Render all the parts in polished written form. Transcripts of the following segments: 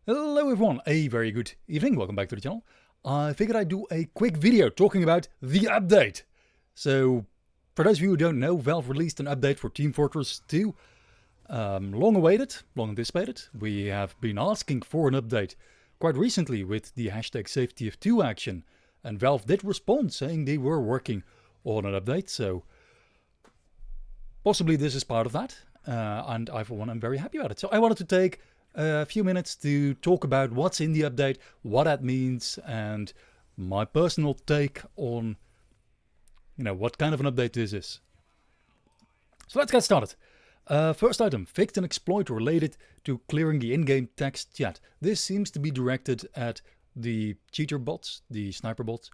Hello everyone, a very good evening, welcome back to the channel. I figured I'd do a quick video talking about the update. So, for those of you who don't know, Valve released an update for Team Fortress 2. Long awaited, long anticipated. We have been asking for an update quite recently with the hashtag safety of 2 action. And Valve did respond saying they were working on an update, so possibly this is part of that. And I, for one, am very happy about it. So I wanted to take a few minutes to talk about what's in the update, what that means, and my personal take on, what kind of an update this is. So let's get started. First item, fixed an exploit related to clearing the in-game text chat. This seems to be directed at the cheater bots, the sniper bots.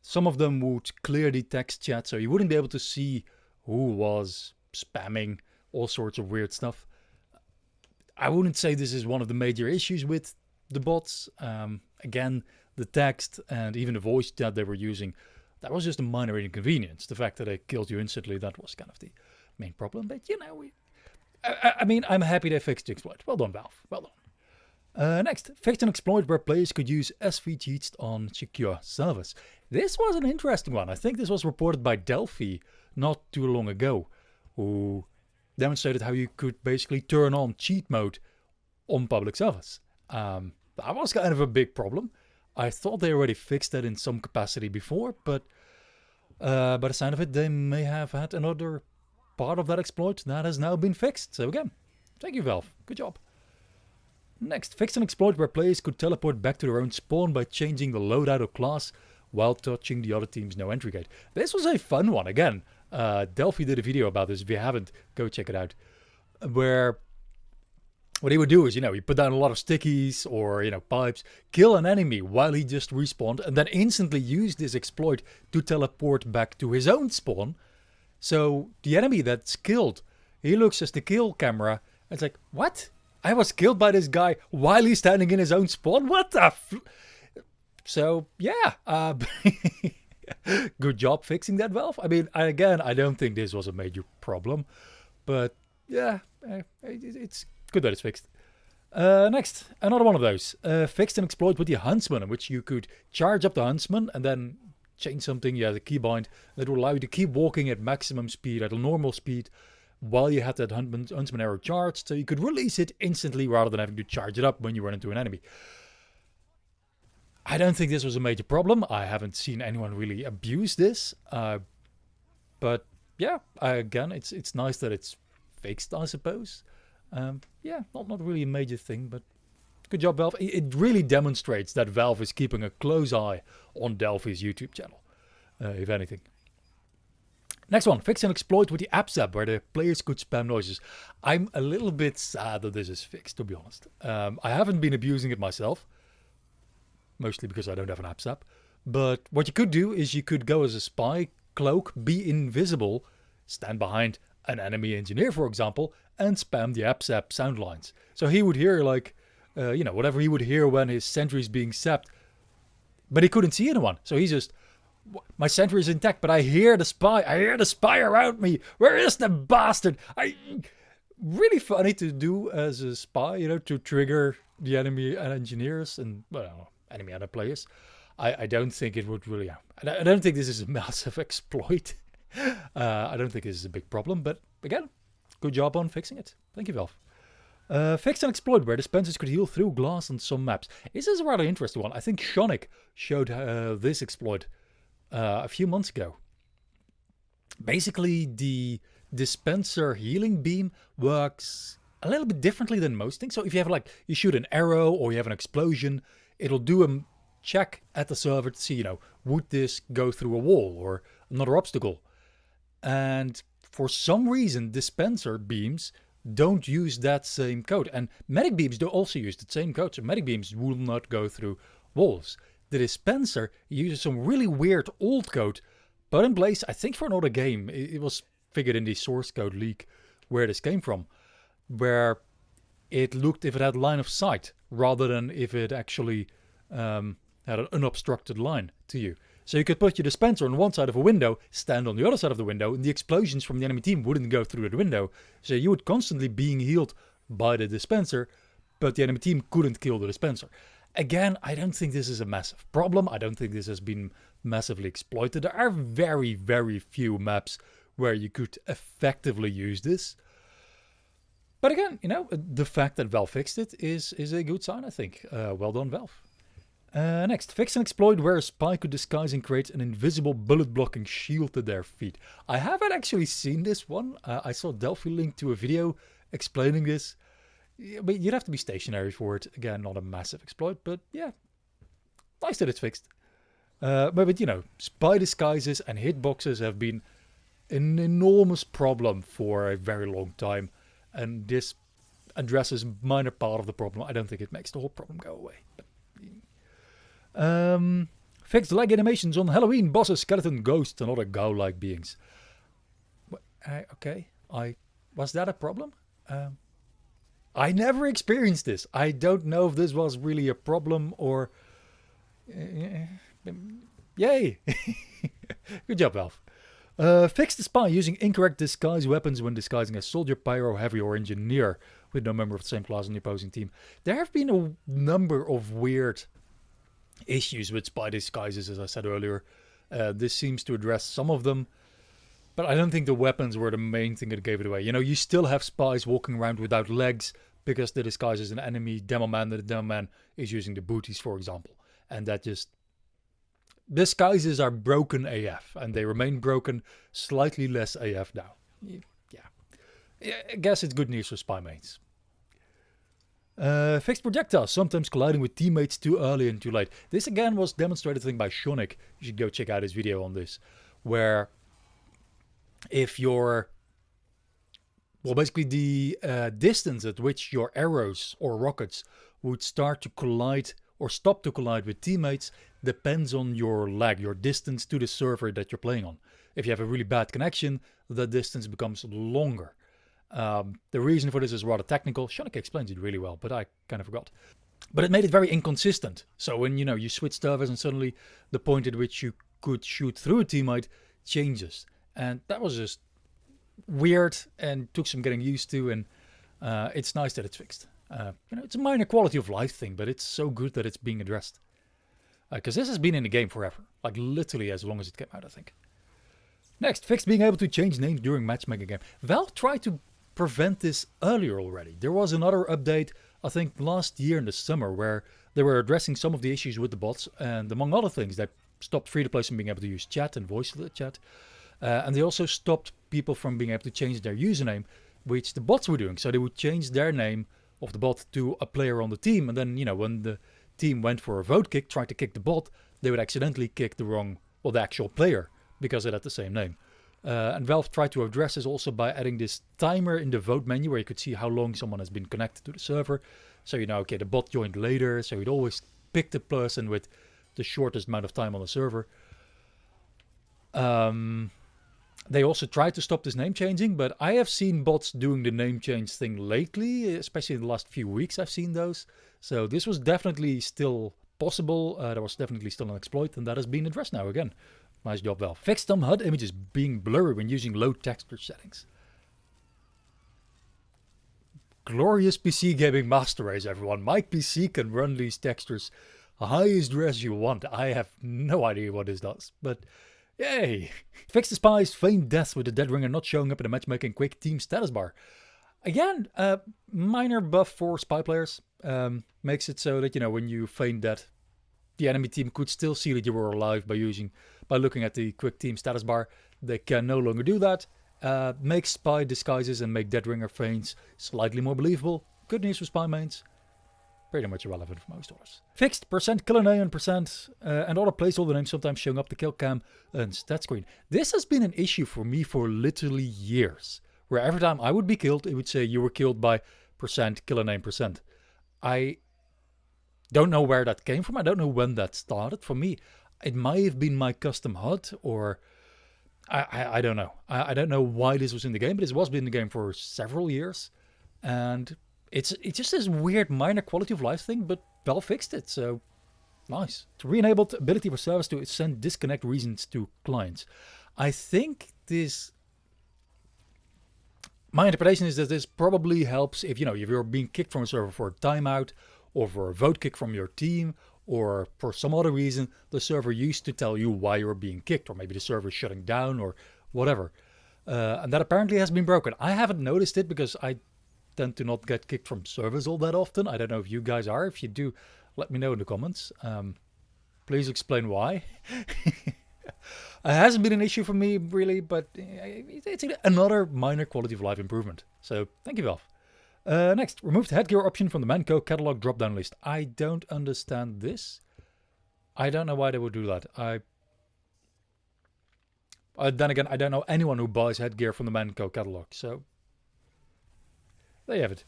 Some of them would clear the text chat, so you wouldn't be able to see who was spamming all sorts of weird stuff. I wouldn't say this is one of the major issues with the bots. Again, the text and even the voice chat they were using, that was just a minor inconvenience. The fact that they killed you instantly, that was kind of the main problem. But, I mean, I'm happy they fixed the exploit. Well done, Valve. Well done. Next, fixed an exploit where players could use SV cheats on secure servers. This was an interesting one. I think this was reported by Delphi not too long ago, who demonstrated how you could basically turn on cheat mode on public servers. That was kind of a big problem. I thought they already fixed that in some capacity before, but by the sound of it, they may have had another part of that exploit that has now been fixed. So again, thank you, Valve. Good job. Next, fixed an exploit where players could teleport back to their own spawn by changing the loadout or class while touching the other team's no entry gate. This was a fun one, again. Delphi did a video about this. If you haven't, go check it out. Where what he would do is, he put down a lot of stickies or, pipes, kill an enemy while he just respawned, and then instantly use this exploit to teleport back to his own spawn. So the enemy that's killed, he looks as the kill camera, and it's like, what? I was killed by this guy while he's standing in his own spawn? What the So, yeah. Good job fixing that, Valve. I mean, again, I don't think this was a major problem, but yeah, it's good that it's fixed. Next, another one of those. Fixed an exploit with the Huntsman, in which you could charge up the Huntsman and then change something, the keybind, that will allow you to keep walking at maximum speed, at a normal speed, while you had that Huntsman arrow charged, so you could release it instantly rather than having to charge it up when you run into an enemy. I don't think this was a major problem. I haven't seen anyone really abuse this. But yeah, again, it's nice that it's fixed, I suppose. Yeah, not really a major thing, but good job, Valve. It really demonstrates that Valve is keeping a close eye on Delphi's YouTube channel, if anything. Next one, fix an exploit with the Ap-Sap where the players could spam noises. I'm a little bit sad that this is fixed, to be honest. I haven't been abusing it myself. Mostly because I don't have an Ap-Sap. But what you could do is you could go as a spy, cloak, be invisible, stand behind an enemy engineer, for example, and spam the Ap-Sap sound lines. So he would hear whatever he would hear when his sentry is being sapped. But he couldn't see anyone. So he's just, my sentry is intact, but I hear the spy. I hear the spy around me. Where is the bastard? Really funny to do as a spy, to trigger the enemy and engineers and, enemy other players. I don't think it would really. I don't think this is a massive exploit. I don't think this is a big problem, but again, good job on fixing it. Thank you, Valve. Fixed an exploit where dispensers could heal through glass on some maps. This is a rather interesting one. I think Shonik showed this exploit a few months ago. Basically, the dispenser healing beam works a little bit differently than most things. So if you have you shoot an arrow or you have an explosion, it'll do a check at the server to see, would this go through a wall or another obstacle? And for some reason, dispenser beams don't use that same code. And medic beams do also use the same code. So medic beams will not go through walls. The dispenser uses some really weird old code, put in place, I think, for another game. It was figured in the source code leak where this came from, where it looked if it had line of sight rather than if it actually had an unobstructed line to you. So you could put your dispenser on one side of a window, stand on the other side of the window, and the explosions from the enemy team wouldn't go through the window. So you would constantly being healed by the dispenser, but the enemy team couldn't kill the dispenser. Again, I don't think this is a massive problem. I don't think this has been massively exploited. There are very, very few maps where you could effectively use this. But again, you know, the fact that Valve fixed it is a good sign, I think. Well done, Valve. Next, fix an exploit where a spy could disguise and create an invisible bullet-blocking shield to their feet. I haven't actually seen this one. I saw Delphi link to a video explaining this. But you'd have to be stationary for it. Again, not a massive exploit, but yeah, nice that it's fixed. But you know, spy disguises and hitboxes have been an enormous problem for a very long time. And this addresses a minor part of the problem. I don't think it makes the whole problem go away. But, fixed lag animations on Halloween bosses, skeleton, ghosts, and other ghoul-like beings. Okay, was that a problem? I never experienced this. I don't know if this was really a problem or... Yay! Good job, Valve. Fix the spy using incorrect disguise weapons when disguising as soldier, pyro, heavy, or engineer with no member of the same class on the opposing team. There have been a number of weird issues with spy disguises, as I said earlier. This seems to address some of them. But I don't think the weapons were the main thing that gave it away. You know, you still have spies walking around without legs because the disguise is an enemy demo man. The demo man is using the booties, for example. And that just... Disguises are broken AF. And they remain broken, slightly less AF now. Yeah, I guess it's good news for spy mains. Fixed projectiles, sometimes colliding with teammates too early and too late. This again was demonstrated, I think, by Shonik. You should go check out his video on this. Where... if you're, well, basically the distance at which your arrows or rockets would start to collide or stop to collide with teammates depends on your lag, your distance to the server that you're playing on. If you have a really bad connection, the distance becomes longer. The reason for this is rather technical. Shonik explains it really well, but I kind of forgot. But it made it very inconsistent. So when, you know, you switch servers and suddenly the point at which you could shoot through a teammate changes. And that was just weird and took some getting used to. And it's nice that it's fixed. You know, it's a minor quality of life thing, but it's so good that it's being addressed. Because this has been in the game forever. Like literally as long as it came out, I think. Next, fixed being able to change names during matchmaking game. Valve tried to prevent this earlier already. There was another update, I think last year in the summer, where they were addressing some of the issues with the bots. And among other things, they stopped free-to-players from being able to use chat and voice chat. And they also stopped people from being able to change their username, which the bots were doing. So they would change their name of the bot to a player on the team. And then, you know, when the team went for a vote kick, tried to kick the bot, they would accidentally kick the wrong, well, the actual player, because it had the same name. And Valve tried to address this also by adding this timer in the vote menu where you could see how long someone has been connected to the server. So, you know, okay, the bot joined later, so you'd always pick the person with the shortest amount of time on the server. They also tried to stop this name changing, but I have seen bots doing the name change thing lately, especially in the last few weeks I've seen those. So this was definitely still possible. There was definitely still an exploit, and that has been addressed now again. Nice job, Valve. Fixed some HUD images being blurry when using low texture settings. Glorious PC gaming master race, everyone. My PC can run these textures highest res you want. I have no idea what this does, but... yay! Fix the spies, feigned death with the dead ringer not showing up in the matchmaking quick team status bar. Again, minor buff for spy players. Makes it so that, you know, when you feign death, the enemy team could still see that you were alive by looking at the quick team status bar. They can no longer do that. Makes spy disguises and make dead ringer feints slightly more believable. Good news for spy mains. Pretty much irrelevant for most others. Fixed %killer name and and other placeholder names sometimes showing up the kill cam and stat screen. This has been an issue for me for literally years. Where every time I would be killed, it would say you were killed by %killer name %. I don't know where that came from. I don't know when that started. For me, it might have been my custom HUD or... I don't know. I don't know why this was in the game, but it was been in the game for several years. And... It's just this weird minor quality of life thing, but Valve fixed it, so nice. Re-enabled ability for service to send disconnect reasons to clients. I think this My interpretation is that this probably helps if, if you're being kicked from a server for a timeout, or for a vote kick from your team, or for some other reason, the server used to tell you why you're being kicked, or maybe the server is shutting down, or whatever. And that apparently has been broken. I haven't noticed it because I tend to not get kicked from servers all that often. I don't know if you guys are. If you do, let me know in the comments. Please explain why. It hasn't been an issue for me, really, but it's another minor quality of life improvement. So, thank you, Valve. Next, remove the headgear option from the Manco catalog drop-down list. I don't understand this. I don't know why they would do that. Then again, I don't know anyone who buys headgear from the Manco catalog, so there you have it.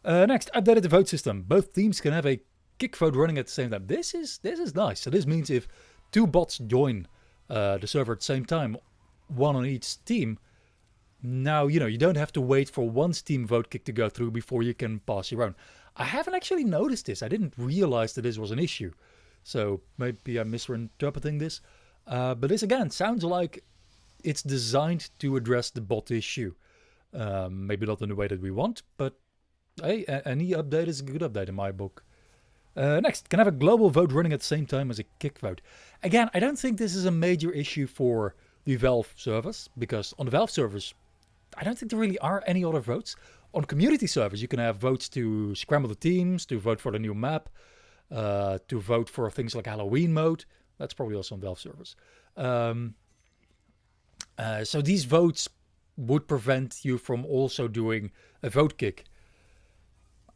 Next, updated the vote system. Both teams can have a kick vote running at the same time. This is nice. So this means if two bots join the server at the same time, one on each team, now, you don't have to wait for one team vote kick to go through before you can pass your own. I haven't actually noticed this. I didn't realize that this was an issue. So maybe I'm misinterpreting this. But this, again, sounds like it's designed to address the bot issue. Maybe not in the way that we want, but hey, any update is a good update in my book. Next, can have a global vote running at the same time as a kick vote. Again, I don't think this is a major issue for the Valve servers, because on the Valve servers, I don't think there really are any other votes. On community servers, you can have votes to scramble the teams, to vote for the new map, to vote for things like Halloween mode. That's probably also on Valve servers. So these votes would prevent you from also doing a vote kick.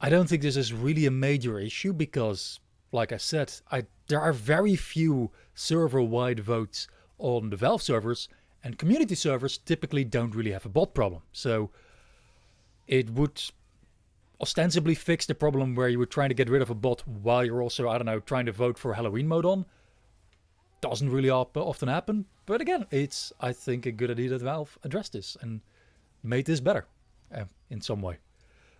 I don't think this is really a major issue because, like I said, there are very few server-wide votes on the Valve servers, and community servers typically don't really have a bot problem. So it would ostensibly fix the problem where you were trying to get rid of a bot while you're also, I don't know, trying to vote for Halloween mode on. Doesn't really often happen. But again, it's, I think, a good idea that Valve addressed this and made this better in some way.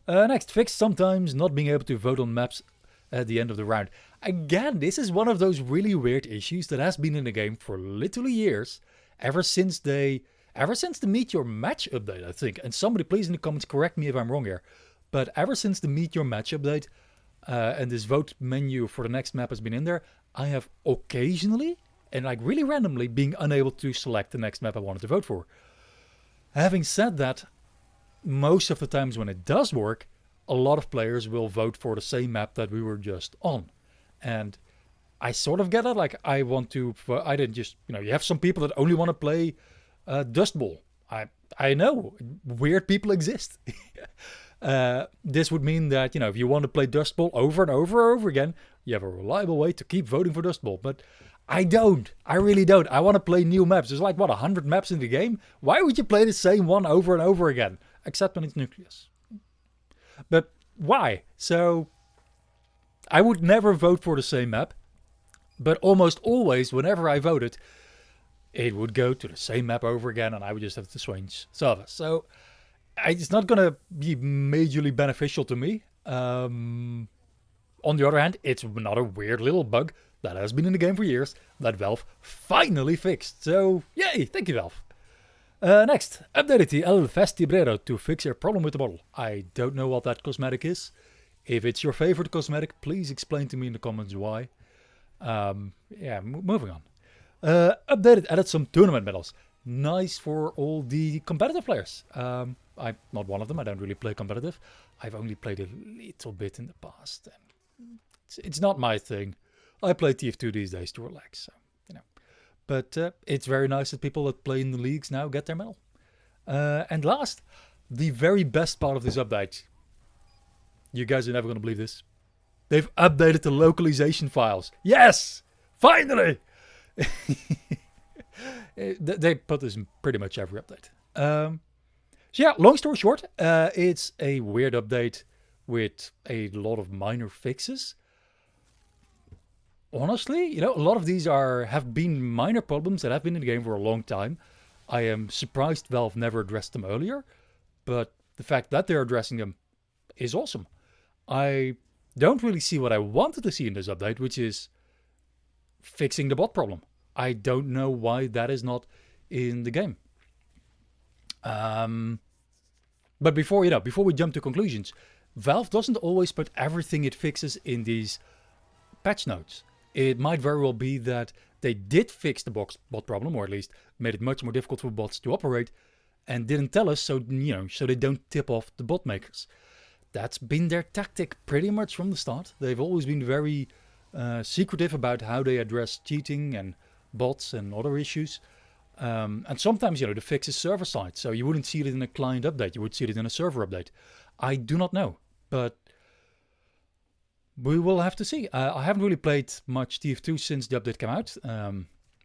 Next, fix sometimes not being able to vote on maps at the end of the round. Again, this is one of those really weird issues that has been in the game for literally years. Ever since the Meet Your Match update, I think. And somebody please in the comments correct me if I'm wrong here. But ever since the Meet Your Match update and this vote menu for the next map has been in there, I have occasionally, and like really randomly, being unable to select the next map I wanted to vote for. Having said that, most of the times when it does work, a lot of players will vote for the same map that we were just on. And I sort of get it. Like, I didn't just, you have some people that only want to play Dust Bowl. I know, weird people exist. This would mean that, if you want to play Dust Bowl over and over and over again, you have a reliable way to keep voting for Dust Bowl. But I don't. I really don't. I want to play new maps. There's like, 100 maps in the game? Why would you play the same one over and over again? Except when it's Nucleus. But why? So, I would never vote for the same map. But almost always, whenever I voted, it would go to the same map over again, and I would just have to switch servers. So, it's not going to be majorly beneficial to me. On the other hand, it's another weird little bug that has been in the game for years that Valve finally fixed. So, yay! Thank you, Valve. Next, updated the Fastibrero to fix a problem with the model. I don't know what that cosmetic is. If it's your favorite cosmetic, please explain to me in the comments why. Moving on. Updated, added some tournament medals. Nice for all the competitive players. I'm not one of them. I don't really play competitive. I've only played a little bit in the past. And it's not my thing. I play TF2 these days to relax. So, But it's very nice that people that play in the leagues now get their medal. And last, the very best part of this update. You guys are never going to believe this. They've updated the localization files. Yes! Finally! They put this in pretty much every update. So yeah, long story short, it's a weird update with a lot of minor fixes. Honestly, a lot of these have been minor problems that have been in the game for a long time. I am surprised Valve never addressed them earlier, but the fact that they're addressing them is awesome. I don't really see what I wanted to see in this update, which is fixing the bot problem. I don't know why that is not in the game. But before we jump to conclusions, Valve doesn't always put everything it fixes in these patch notes. It might very well be that they did fix the bot problem, or at least made it much more difficult for bots to operate, and didn't tell us, so so they don't tip off the bot makers. That's been their tactic pretty much from the start. They've always been very secretive about how they address cheating and bots and other issues. And sometimes, the fix is server side, so you wouldn't see it in a client update. You would see it in a server update. I do not know, but we will have to see. I haven't really played much TF2 since the update came out.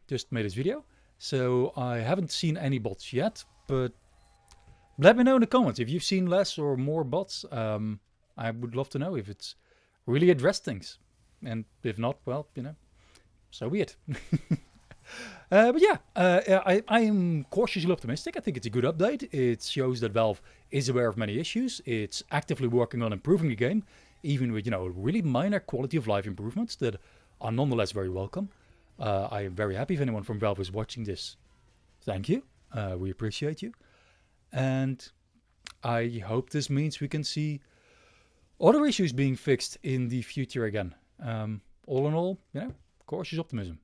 Just made this video, so I haven't seen any bots yet, but let me know in the comments if you've seen less or more bots. I would love to know if it's really addressed things. And if not, well, so be it. But yeah, I am cautiously optimistic. I think it's a good update. It shows that Valve is aware of many issues. It's actively working on improving the game, even with, really minor quality of life improvements that are nonetheless very welcome. I am very happy if anyone from Valve is watching this. Thank you. We appreciate you. And I hope this means we can see other issues being fixed in the future again. All in all, cautious optimism.